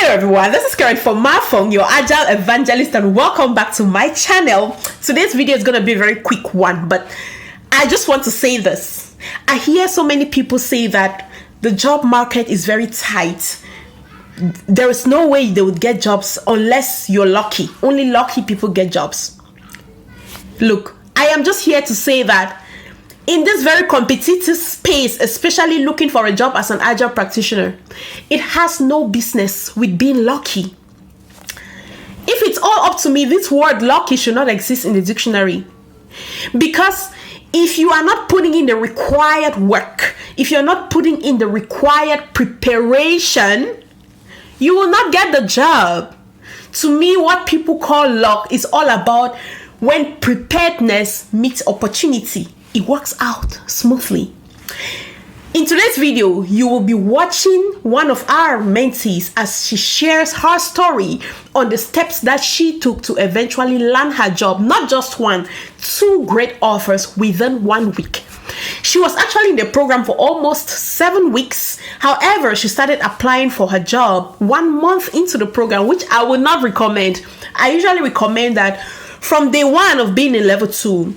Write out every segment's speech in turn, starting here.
Hello everyone, this is Karen from my phone, your Agile Evangelist, and welcome back to my channel. Today's video is going to be a very quick one, but I just want to say this. I hear so many people say that the job market is very tight. There is no way they would get jobs unless you're lucky. Only lucky people get jobs. Look, I am just here to say that in this very competitive space, especially looking for a job as an agile practitioner, it has no business with being lucky. If it's all up to me, this word lucky should not exist in the dictionary. Because if you are not putting in the required work, if you're not putting in the required preparation, you will not get the job. To me, what people call luck is all about when preparedness meets opportunity. It works out smoothly. In today's video, you will be watching one of our mentees as she shares her story on the steps that she took to eventually land her job. Not just one, two great offers within 1 week. She was actually in the program for almost 7 weeks. However, she started applying for her job 1 month into the program, which I would not recommend. I usually recommend that from day one of being in level 2,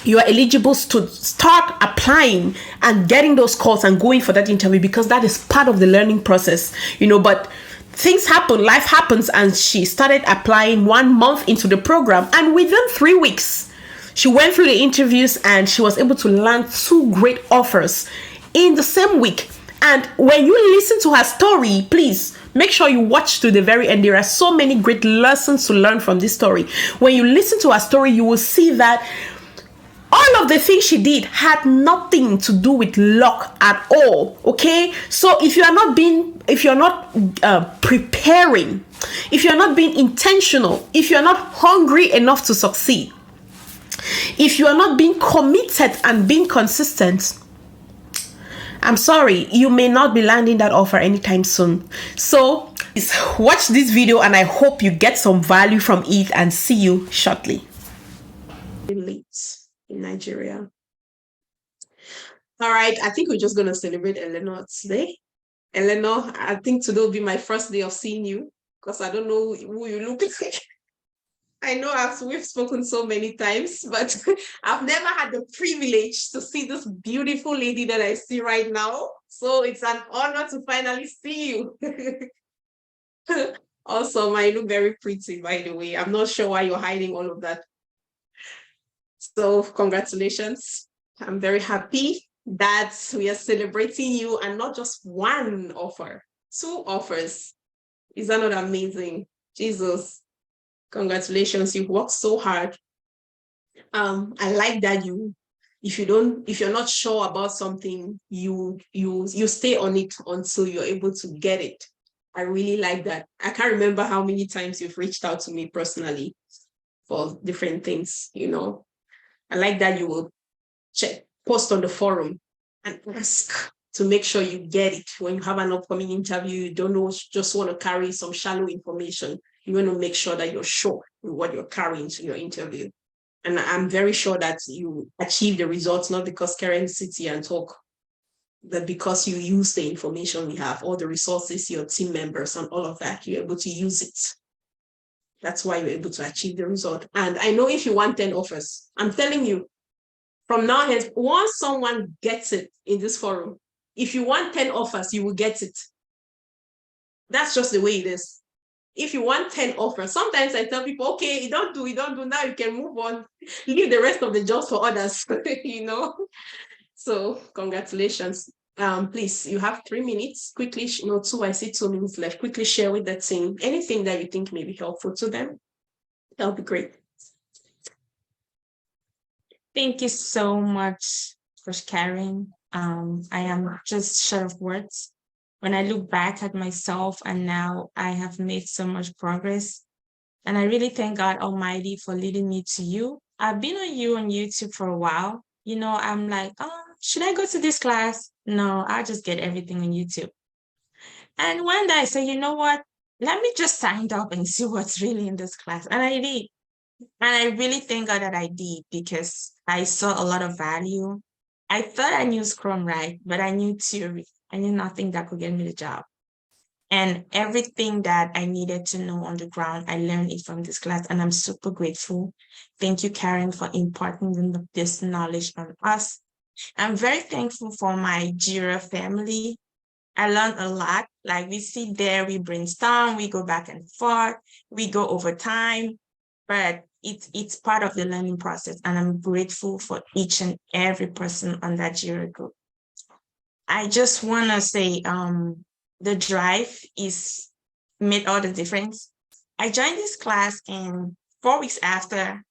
you are eligible to start applying and getting those calls and going for that interview, because that is part of the learning process, but things happen, life happens, and she started applying 1 month into the program, and within 3 weeks she went through the interviews and she was able to land 2 great offers in the same week. And when you listen to her story, please make sure you watch to the very end. There are so many great lessons to learn from this story. When you listen to her story, you will see that all of the things she did had nothing to do with luck at all. Okay, so if you're not preparing, if you're not being intentional, if you're not hungry enough to succeed, if you are not being committed and being consistent, I'm sorry, you may not be landing that offer anytime soon. So watch this video and I hope you get some value from it, and see you shortly. Late in Nigeria. All right, I think we're just going to celebrate Eleanor today. Eleanor, I think today will be my first day of seeing you, because I don't know who you look like. I know we've spoken so many times, but I've never had the privilege to see this beautiful lady that I see right now. So it's an honor to finally see you. Also, I look very pretty, by the way. I'm not sure why you're hiding all of that. So congratulations. I'm very happy that we are celebrating you, and not just 1 offer, 2 offers. Is that not amazing? Jesus, congratulations. You've worked so hard. I like that if you're not sure about something, you stay on it until you're able to get it. I really like that. I can't remember how many times you've reached out to me personally for different things, I like that you will post on the forum and ask to make sure you get it. When you have an upcoming interview, you don't know, just want to carry some shallow information. You want to make sure that you're sure with what you're carrying to your interview. And I'm very sure that you achieve the results, not because Karen sits here and talk, but because you use the information we have, all the resources, your team members and all of that, you're able to use it. That's why you're able to achieve the result. And I know if you want 10 offers, I'm telling you, from now on, once someone gets it in this forum, if you want 10 offers, you will get it. That's just the way it is. If you want 10 offers, sometimes I tell people, okay, you don't do, now you can move on, leave the rest of the jobs for others, So congratulations. Please, you have 3 minutes. Quickly, 2, I see 2 minutes left. Quickly share with the team anything that you think may be helpful to them. That'll be great. Thank you so much for sharing. I am just short of words. When I look back at myself, and now I have made so much progress, and I really thank God Almighty for leading me to you. I've been on YouTube for a while. I'm like, should I go to this class? No, I'll just get everything on YouTube. And one day I said, you know what? Let me just sign up and see what's really in this class. And I did. And I really thank God that I did, because I saw a lot of value. I thought I knew Scrum right, but I knew theory. I knew nothing that could get me the job. And everything that I needed to know on the ground, I learned it from this class, and I'm super grateful. Thank you, Karen, for imparting this knowledge on us. I'm very thankful for my Jira family. I learned a lot. Like, we sit there, we brainstorm, we go back and forth, we go over time, but it's part of the learning process. And I'm grateful for each and every person on that Jira group. I just want to say the drive is made all the difference. I joined this class, and 4 weeks after,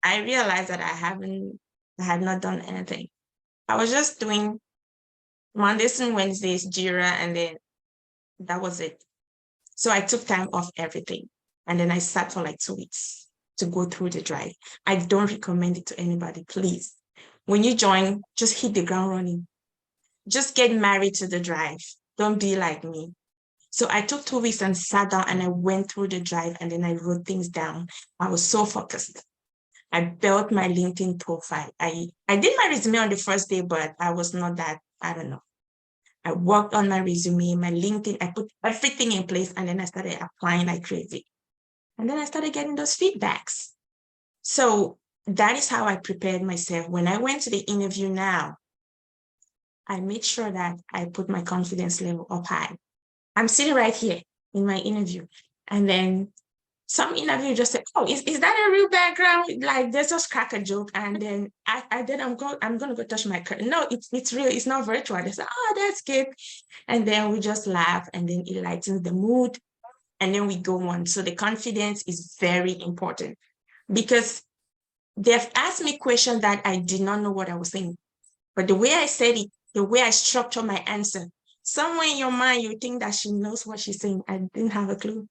I realized that I had not done anything. I was just doing Mondays and Wednesdays, Jira, and then that was it. So I took time off everything. And then I sat for like 2 weeks to go through the drive. I don't recommend it to anybody, please. When you join, just hit the ground running. Just get married to the drive. Don't be like me. So I took 2 weeks and sat down, and I went through the drive, and then I wrote things down. I was so focused. I built my LinkedIn profile. I did my resume on the first day, but I was not that, I don't know. I worked on my resume, my LinkedIn, I put everything in place, and then I started applying like crazy. And then I started getting those feedbacks. So that is how I prepared myself. When I went to the interview now, I made sure that I put my confidence level up high. I'm sitting right here in my interview. And then some interview just said, "Oh, is that a real background?" Like, they just crack a joke. And then I'm gonna go touch my curtain. No, it's real, it's not virtual. They said, "Oh, that's good." And then we just laugh, and then it lightens the mood, and then we go on. So the confidence is very important, because they've asked me questions that I did not know what I was saying. But the way I said it, the way I structure my answer, somewhere in your mind, you think that she knows what she's saying. I didn't have a clue.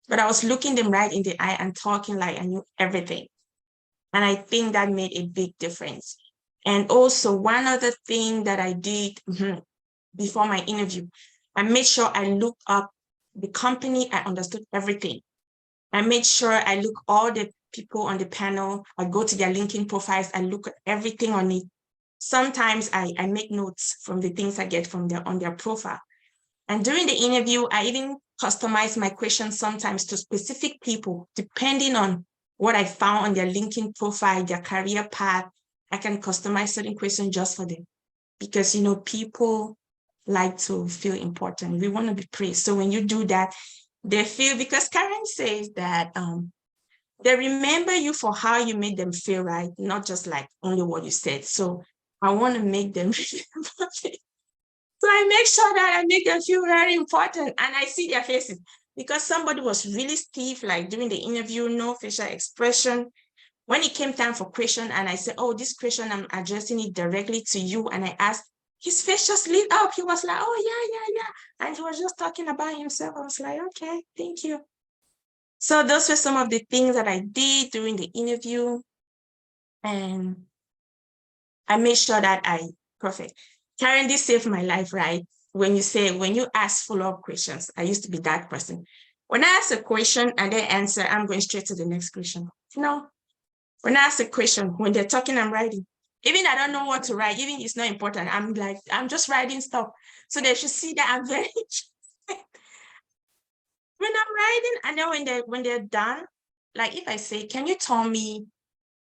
But I was looking them right in the eye and talking like I knew everything. And I think that made a big difference. And also, one other thing that I did before my interview, I made sure I looked up the company. I understood everything. I made sure I look all the people on the panel. I go to their LinkedIn profiles. I look at everything on it. Sometimes I make notes from the things I get from on their profile. And during the interview, I even customize my questions sometimes to specific people, depending on what I found on their LinkedIn profile, their career path. I can customize certain questions just for them, because, people like to feel important. We want to be praised. So when you do that, they feel, because Karen says that they remember you for how you made them feel, right? Not just like only what you said. So I want to make them remember me. So I make sure that I make them feel very important, and I see their faces, because somebody was really stiff, like during the interview, no facial expression. When it came time for question, and I said, "Oh, this question, I'm addressing it directly to you," and I asked, his face just lit up. He was like, "Oh, yeah." And he was just talking about himself. I was like, "Okay, thank you." So those were some of the things that I did during the interview. And I made sure that perfect. Karen, this saved my life, right? When you ask follow-up questions, I used to be that person. When I ask a question and they answer, I'm going straight to the next question. When I ask a question, when they're talking, I'm writing. Even I don't know what to write, even it's not important. I'm just writing stuff. So they should see that I'm very when I'm writing, and then when they're done, like if I say, "Can you tell me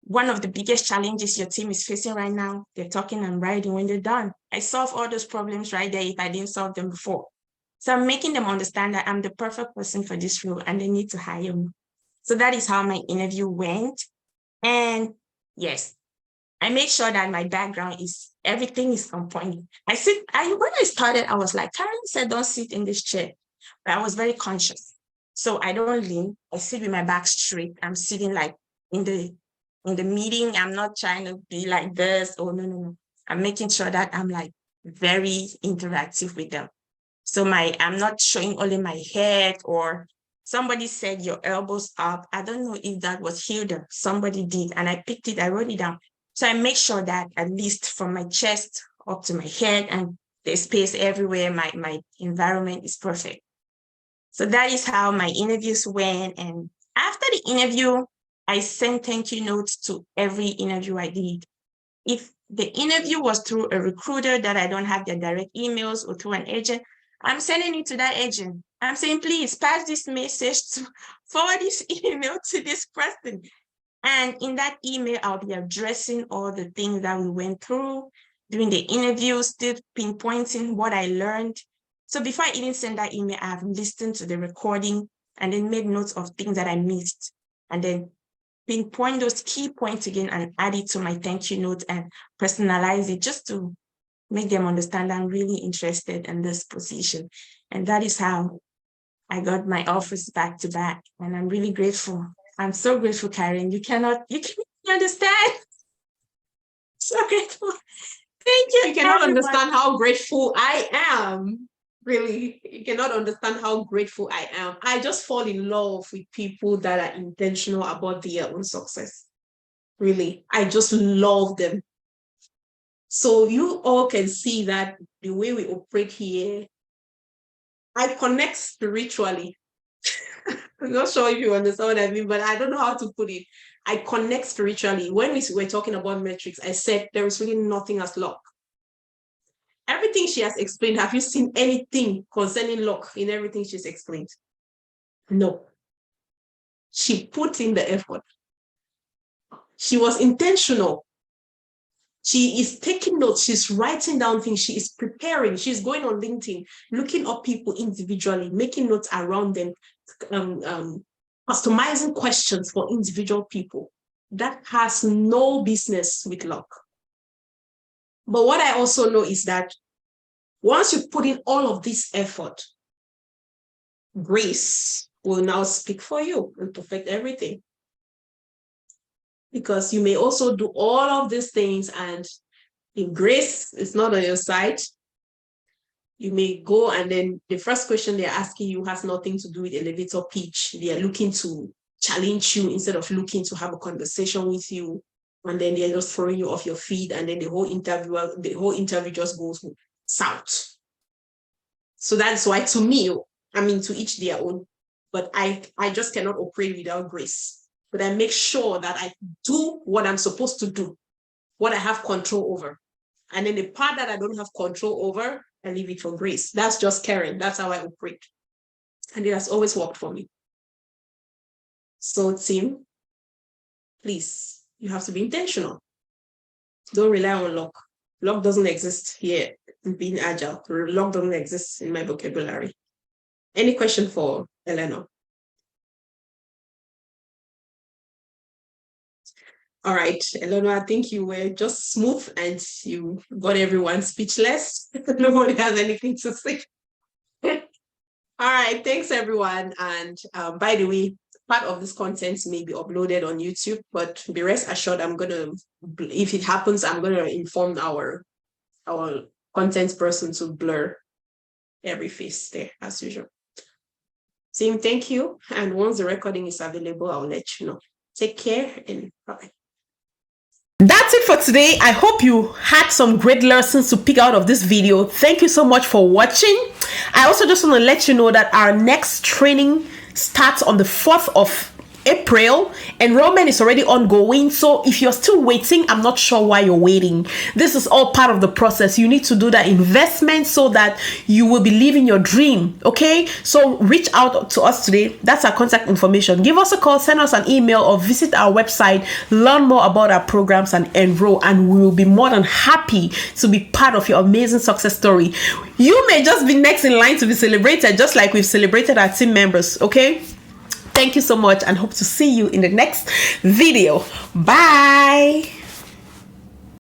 one of the biggest challenges your team is facing right now?" They're talking and writing. When they're done, I solve all those problems right there if I didn't solve them before. So I'm making them understand that I'm the perfect person for this role, and they need to hire me. So that is how my interview went. And yes, I made sure that my background everything is on point. When I started, I was like, Karen said, "Don't sit in this chair." But I was very conscious. So I don't lean. I sit with my back straight. I'm sitting like in the meeting. I'm not trying to be like this. Oh, no. I'm making sure that I'm like very interactive with them. So I'm not showing only my head, or somebody said your elbows up. I don't know if that was Hilda. Somebody did, and I picked it, I wrote it down. So I make sure that at least from my chest up to my head, and there's space everywhere, my environment is perfect. So that is how my interviews went. And after the interview, I sent thank you notes to every interview I did. If the interview was through a recruiter that I don't have their direct emails, or through an agent, I'm sending it to that agent. I'm saying, please pass this message to forward this email to this person. And in that email, I'll be addressing all the things that we went through during the interview, still pinpointing what I learned. So before I even send that email, I've listened to the recording and then made notes of things that I missed. And then pinpoint those key points again and add it to my thank you note and personalize it just to make them understand I'm really interested in this position. And that is how I got my offers back to back. And I'm really grateful. I'm so grateful, Karen. You cannot understand. So grateful. Thank you. You cannot everyone. understand how grateful I am. Really, you cannot understand how grateful I am. I just fall in love with people that are intentional about their own success. Really, I just love them. So you all can see that the way we operate here, I connect spiritually. I'm not sure if you understand what I mean, but I don't know how to put it. I connect spiritually. When we were talking about metrics, I said there is really nothing as luck. Everything she has explained, have you seen anything concerning luck in everything she's explained? No. She put in the effort. She was intentional. She is taking notes. She's writing down things. She is preparing. She's going on LinkedIn, looking up people individually, making notes around them, customizing questions for individual people. That has no business with luck. But what I also know is that once you put in all of this effort, grace will now speak for you and perfect everything. Because you may also do all of these things, and if grace is not on your side, you may go and then the first question they're asking you has nothing to do with elevator pitch. They are looking to challenge you instead of looking to have a conversation with you. And then they're just throwing you off your feet, and then the whole interview just goes south. So that's why, to me, I mean, to each their own, but I just cannot operate without grace. But I make sure that I do what I'm supposed to do, what I have control over. And then the part that I don't have control over, I leave it for grace. That's just Karen. That's how I operate. And it has always worked for me. So team, please, you have to be intentional. Don't rely on luck. Luck doesn't exist here in Being Agile. Luck doesn't exist in my vocabulary. Any question for Eleanor? All right, Eleanor, I think you were just smooth and you got everyone speechless. Nobody has anything to say. All right, thanks everyone. And by the way, part of this content may be uploaded on YouTube, but be rest assured, if it happens, I'm gonna inform our content person to blur every face there as usual. Team, thank you. And once the recording is available, I'll let you know. Take care and bye. That's it for today. I hope you had some great lessons to pick out of this video. Thank you so much for watching. I also just want to let you know that our next training starts on the 4th of April. Enrollment is already ongoing, so if you're still waiting, I'm not sure why you're waiting. This is all part of the process. You need to do that investment so that you will be living your dream. Okay, so reach out to us today. That's our contact information. Give us a call, send us an email, or visit our website, learn more about our programs and enroll, and we will be more than happy to be part of your amazing success story. You may just be next in line to be celebrated, just like we've celebrated our team members. Okay, thank you so much and hope to see you in the next video. Bye.